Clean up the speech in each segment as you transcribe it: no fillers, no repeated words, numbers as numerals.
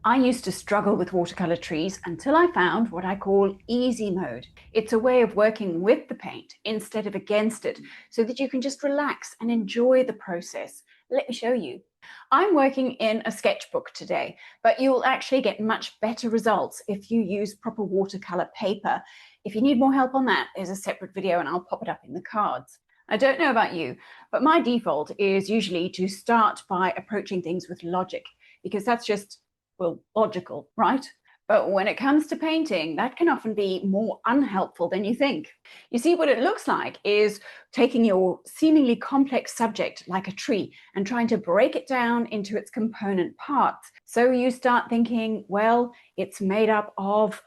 I used to struggle with watercolor trees until I found what I call easy mode. It's a way of working with the paint instead of against it, so that you can just relax and enjoy the process. Let me show you. I'm working in a sketchbook today, but you'll actually get much better results if you use proper watercolor paper. If you need more help on that, there's a separate video and I'll pop it up in the cards. I don't know about you, but my default is usually to start by approaching things with logic, because that's just, well, logical, right? But when it comes to painting, that can often be more unhelpful than you think. You see, what it looks like is taking your seemingly complex subject, like a tree, and trying to break it down into its component parts. So you start thinking, well, it's made up of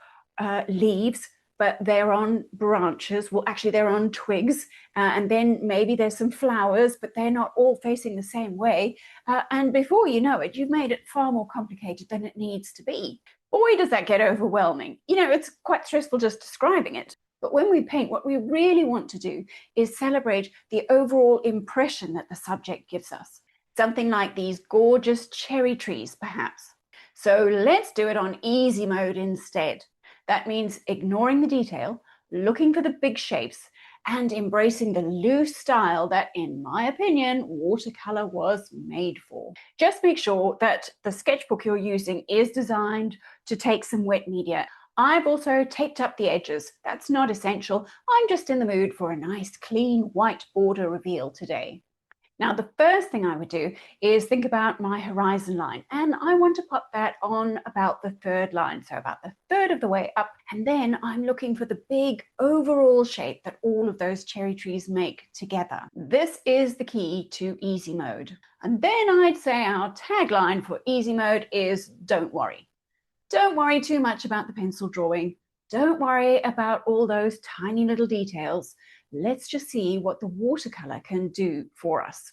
leaves, but they're on branches. Well, actually, they're on twigs. And then maybe there's some flowers, but they're not all facing the same way. And before you know it, you've made it far more complicated than it needs to be. Boy, does that get overwhelming. You know, it's quite stressful just describing it. But when we paint, what we really want to do is celebrate the overall impression that the subject gives us. Something like these gorgeous cherry trees, perhaps. So let's do it on easy mode instead. That means ignoring the detail, looking for the big shapes, and embracing the loose style that, in my opinion, watercolor was made for. Just make sure that the sketchbook you're using is designed to take some wet media. I've also taped up the edges. That's not essential. I'm just in the mood for a nice, clean, white border reveal today. Now, the first thing I would do is think about my horizon line, and I want to pop that on about the third line, so about the third of the way up, and then I'm looking for the big overall shape that all of those cherry trees make together. This is the key to easy mode. And then I'd say our tagline for easy mode is don't worry. Don't worry too much about the pencil drawing. Don't worry about all those tiny little details. Let's just see what the watercolor can do for us.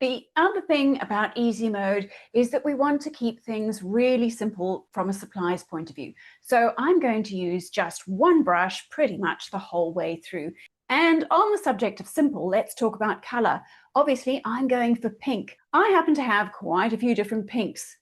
The other thing about easy mode is that we want to keep things really simple from a supplies point of view. So I'm going to use just one brush pretty much the whole way through. And on the subject of simple, let's talk about color. Obviously, I'm going for pink. I happen to have quite a few different pinks.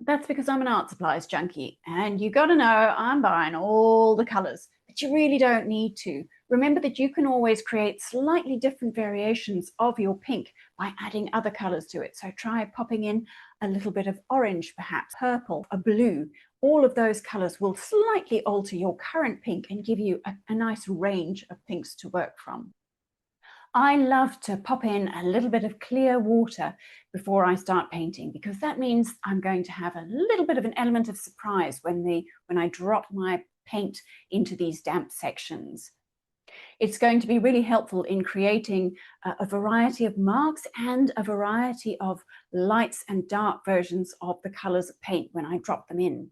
That's because I'm an art supplies junkie, and you got to know I'm buying all the colors, but you really don't need to. Remember that you can always create slightly different variations of your pink by adding other colors to it. So try popping in a little bit of orange, perhaps purple, a blue. All of those colors will slightly alter your current pink and give you a nice range of pinks to work from. I love to pop in a little bit of clear water before I start painting, because that means I'm going to have a little bit of an element of surprise when I drop my paint into these damp sections. It's going to be really helpful in creating a variety of marks and a variety of lights and dark versions of the colors of paint when I drop them in.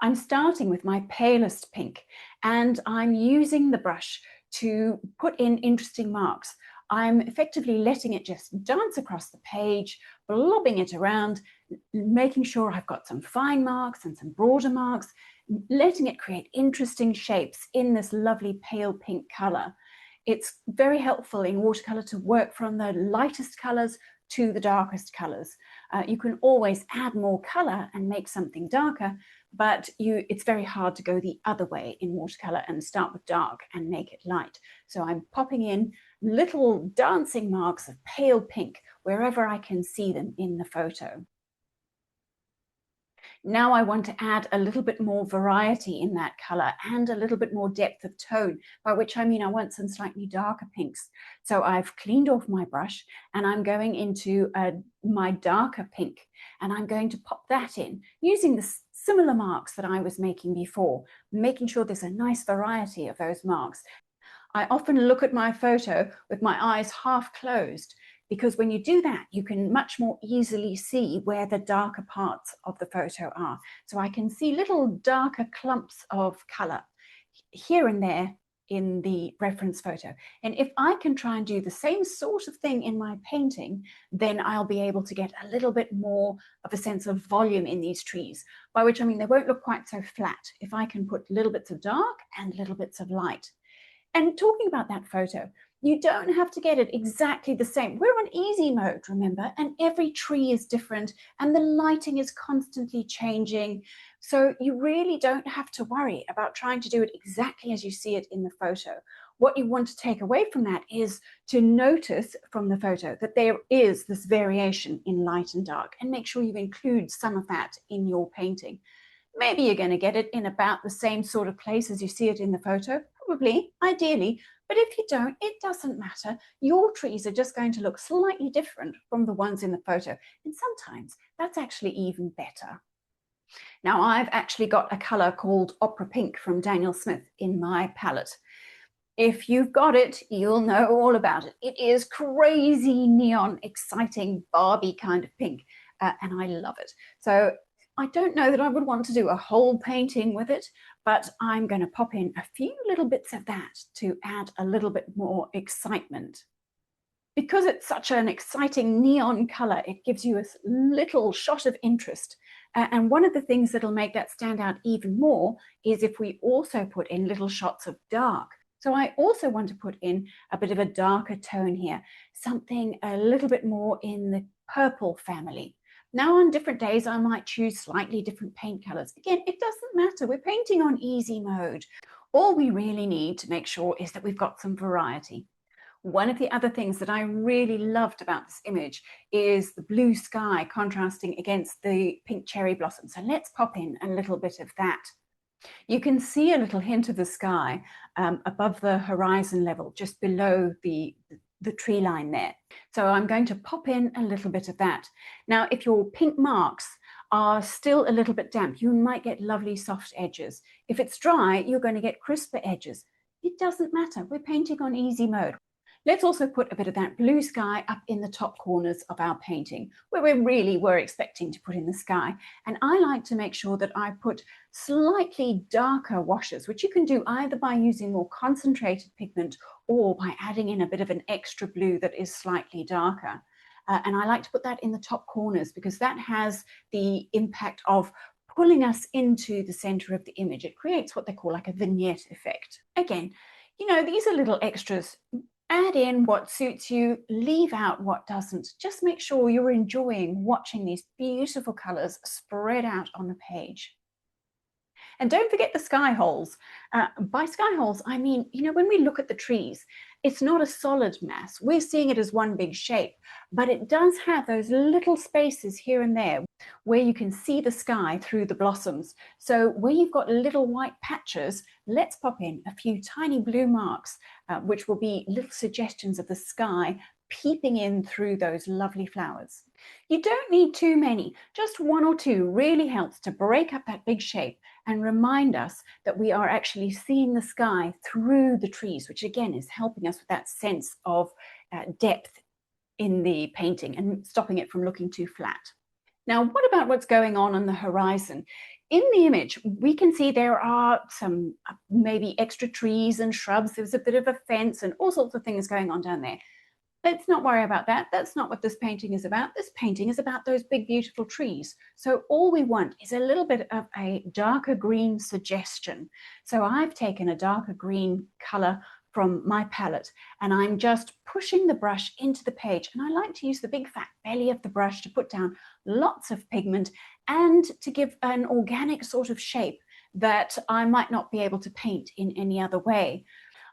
I'm starting with my palest pink, and I'm using the brush to put in interesting marks. I'm effectively letting it just dance across the page, blobbing it around, making sure I've got some fine marks and some broader marks, letting it create interesting shapes in this lovely pale pink color. It's very helpful in watercolor to work from the lightest colors to the darkest colors. You can always add more color and make something darker, but it's very hard to go the other way in watercolor and start with dark and make it light. So I'm popping in little dancing marks of pale pink wherever I can see them in the photo. Now I want to add a little bit more variety in that color and a little bit more depth of tone, by which I mean I want some slightly darker pinks. So I've cleaned off my brush and I'm going into my darker pink, and I'm going to pop that in using the similar marks that I was making before, making sure there's a nice variety of those marks. I often look at my photo with my eyes half closed, because when you do that, you can much more easily see where the darker parts of the photo are. So I can see little darker clumps of color here and there in the reference photo. And if I can try and do the same sort of thing in my painting, then I'll be able to get a little bit more of a sense of volume in these trees, by which I mean they won't look quite so flat if I can put little bits of dark and little bits of light. And talking about that photo, You don't have to get it exactly the same. We're on easy mode, remember, and every tree is different and the lighting is constantly changing. So you really don't have to worry about trying to do it exactly as you see it in the photo. What you want to take away from that is to notice from the photo that there is this variation in light and dark, and make sure you include some of that in your painting. Maybe you're going to get it in about the same sort of place as you see it in the photo, probably, ideally, but if you don't, it doesn't matter. Your trees are just going to look slightly different from the ones in the photo, and sometimes that's actually even better. Now, I've actually got a colour called Opera Pink from Daniel Smith in my palette. If you've got it, you'll know all about it. It is crazy neon, exciting Barbie kind of pink, and I love it. So I don't know that I would want to do a whole painting with it, but I'm going to pop in a few little bits of that to add a little bit more excitement. Because it's such an exciting neon color, it gives you a little shot of interest. And one of the things that'll make that stand out even more is if we also put in little shots of dark. So I also want to put in a bit of a darker tone here, something a little bit more in the purple family. Now, on different days, I might choose slightly different paint colors. Again, it doesn't matter. We're painting on easy mode. All we really need to make sure is that we've got some variety. One of the other things that I really loved about this image is the blue sky contrasting against the pink cherry blossom. So let's pop in a little bit of that. You can see a little hint of the sky above the horizon level, just below the tree line there. So I'm going to pop in a little bit of that. Now, if your pink marks are still a little bit damp, you might get lovely soft edges. If it's dry, you're going to get crisper edges. It doesn't matter. We're painting on easy mode. Let's also put a bit of that blue sky up in the top corners of our painting, where we really were expecting to put in the sky. And I like to make sure that I put slightly darker washes, which you can do either by using more concentrated pigment or by adding in a bit of an extra blue that is slightly darker. And I like to put that in the top corners because that has the impact of pulling us into the center of the image. It creates what they call like a vignette effect. Again, you know, these are little extras. Add in what suits you, leave out what doesn't. Just make sure you're enjoying watching these beautiful colors spread out on the page. And don't forget the sky holes. By sky holes, I mean, you know, when we look at the trees, it's not a solid mass. We're seeing it as one big shape, but it does have those little spaces here and there where you can see the sky through the blossoms. So where you've got little white patches, let's pop in a few tiny blue marks, which will be little suggestions of the sky peeping in through those lovely flowers. You don't need too many, just one or two really helps to break up that big shape and remind us that we are actually seeing the sky through the trees, which again is helping us with that sense of depth in the painting and stopping it from looking too flat. Now, what about what's going on the horizon? In the image, we can see there are some maybe extra trees and shrubs. There's a bit of a fence and all sorts of things going on down there. Let's not worry about that. That's not what this painting is about. This painting is about those big, beautiful trees. So all we want is a little bit of a darker green suggestion. So I've taken a darker green color from my palette and I'm just pushing the brush into the page. And I like to use the big fat belly of the brush to put down lots of pigment and to give an organic sort of shape that I might not be able to paint in any other way.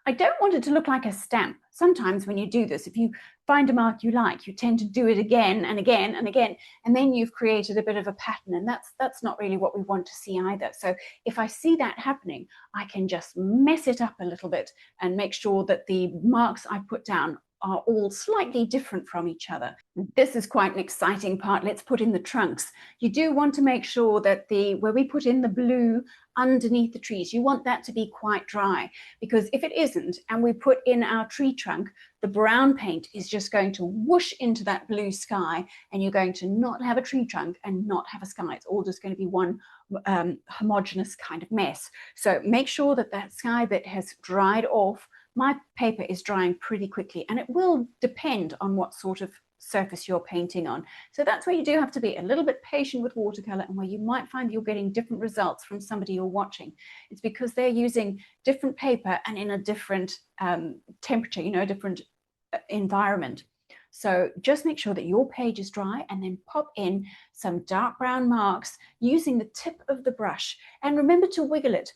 I don't want it to look like a stamp. Sometimes when you do this, if you find a mark you like, you tend to do it again and again and again, and then you've created a bit of a pattern, and that's not really what we want to see either. So if I see that happening, I can just mess it up a little bit and make sure that the marks I put down are all slightly different from each other. This is quite an exciting part. Let's put in the trunks. You do want to make sure that where we put in the blue underneath the trees, you want that to be quite dry, because if it isn't and we put in our tree trunk, the brown paint is just going to whoosh into that blue sky and you're going to not have a tree trunk and not have a sky. It's all just going to be one homogeneous kind of mess. So make sure that that sky bit has dried off. My paper is drying pretty quickly and it will depend on what sort of surface you're painting on. So that's where you do have to be a little bit patient with watercolor and where you might find you're getting different results from somebody you're watching. It's because they're using different paper and in a different temperature, you know, different environment. So just make sure that your page is dry and then pop in some dark brown marks using the tip of the brush. And remember to wiggle it.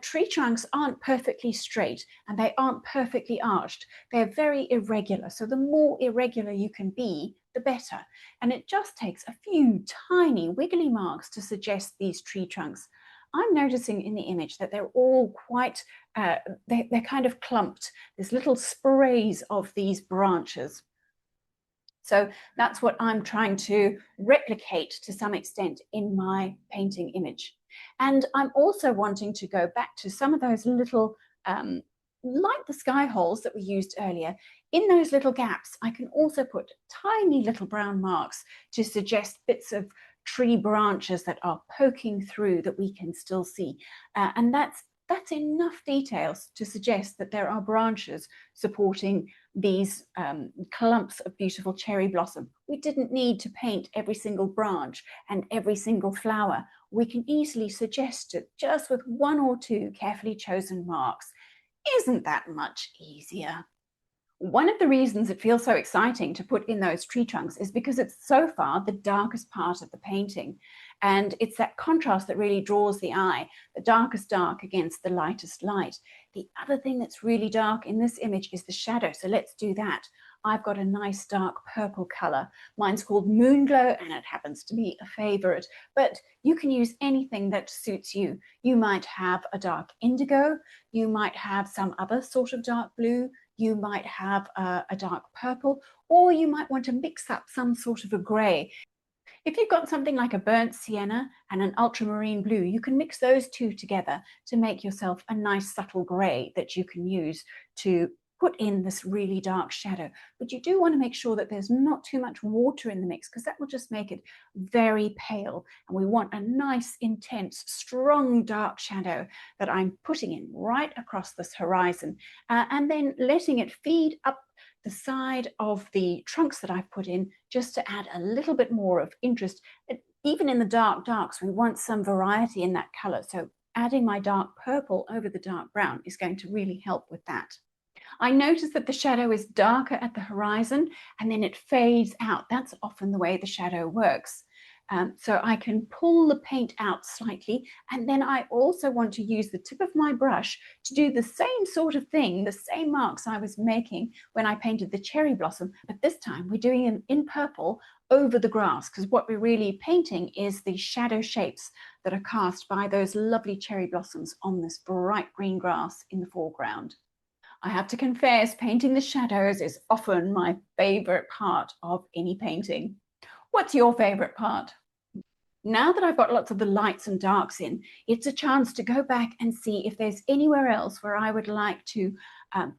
Tree trunks aren't perfectly straight and they aren't perfectly arched. They're very irregular. So the more irregular you can be, the better. And it just takes a few tiny wiggly marks to suggest these tree trunks. I'm noticing in the image that they're all quite, they're kind of clumped. There's little sprays of these branches. So that's what I'm trying to replicate to some extent in my painting image. And I'm also wanting to go back to some of those little, like the sky holes that we used earlier. In those little gaps, I can also put tiny little brown marks to suggest bits of tree branches that are poking through that we can still see. And that's enough details to suggest that there are branches supporting these clumps of beautiful cherry blossom. We didn't need to paint every single branch and every single flower. We can easily suggest it just with one or two carefully chosen marks. Isn't that much easier? One of the reasons it feels so exciting to put in those tree trunks is because it's so far the darkest part of the painting. And it's that contrast that really draws the eye, the darkest dark against the lightest light. The other thing that's really dark in this image is the shadow. So let's do that. I've got a nice dark purple color. Mine's called Moonglow and it happens to be a favorite, but you can use anything that suits you. You might have a dark indigo, you might have some other sort of dark blue, you might have a dark purple, or you might want to mix up some sort of a gray. If you've got something like a burnt sienna and an ultramarine blue, you can mix those two together to make yourself a nice subtle gray that you can use to put in this really dark shadow. But you do want to make sure that there's not too much water in the mix because that will just make it very pale. And we want a nice, intense, strong dark shadow that I'm putting in right across this horizon and then letting it feed up the side of the trunks that I've put in just to add a little bit more of interest. Even in the dark darks, we want some variety in that color. So adding my dark purple over the dark brown is going to really help with that. I notice that the shadow is darker at the horizon and then it fades out. That's often the way the shadow works. So I can pull the paint out slightly, and then I also want to use the tip of my brush to do the same sort of thing, the same marks I was making when I painted the cherry blossom, but this time we're doing it in purple over the grass, because what we're really painting is the shadow shapes that are cast by those lovely cherry blossoms on this bright green grass in the foreground. I have to confess, painting the shadows is often my favorite part of any painting. What's your favorite part? Now that I've got lots of the lights and darks in, it's a chance to go back and see if there's anywhere else where I would like to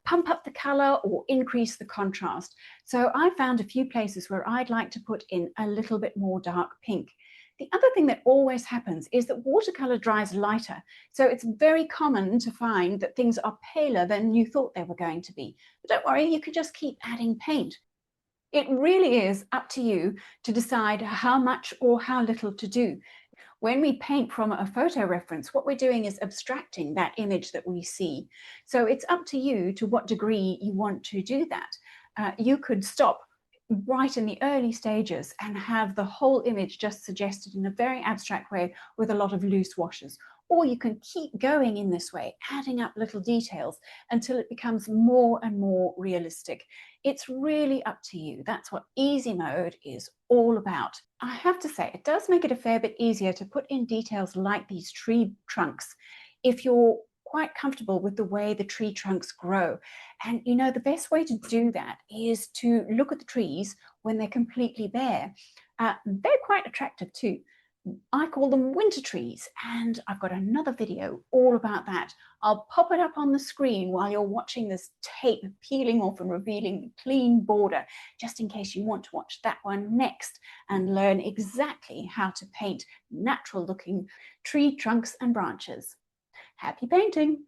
pump up the color or increase the contrast. So I found a few places where I'd like to put in a little bit more dark pink. The other thing that always happens is that watercolor dries lighter. So it's very common to find that things are paler than you thought they were going to be. But don't worry, you can just keep adding paint. It really is up to you to decide how much or how little to do. When we paint from a photo reference, what we're doing is abstracting that image that we see. So it's up to you to what degree you want to do that. You could stop right in the early stages and have the whole image just suggested in a very abstract way with a lot of loose washes. Or you can keep going in this way, adding up little details until it becomes more and more realistic. It's really up to you. That's what easy mode is all about. I have to say, it does make it a fair bit easier to put in details like these tree trunks if you're quite comfortable with the way the tree trunks grow. And you know, the best way to do that is to look at the trees when they're completely bare. They're quite attractive too. I call them winter trees, and I've got another video all about that. I'll pop it up on the screen while you're watching this tape peeling off and revealing the clean border, just in case you want to watch that one next and learn exactly how to paint natural looking tree trunks and branches. Happy painting!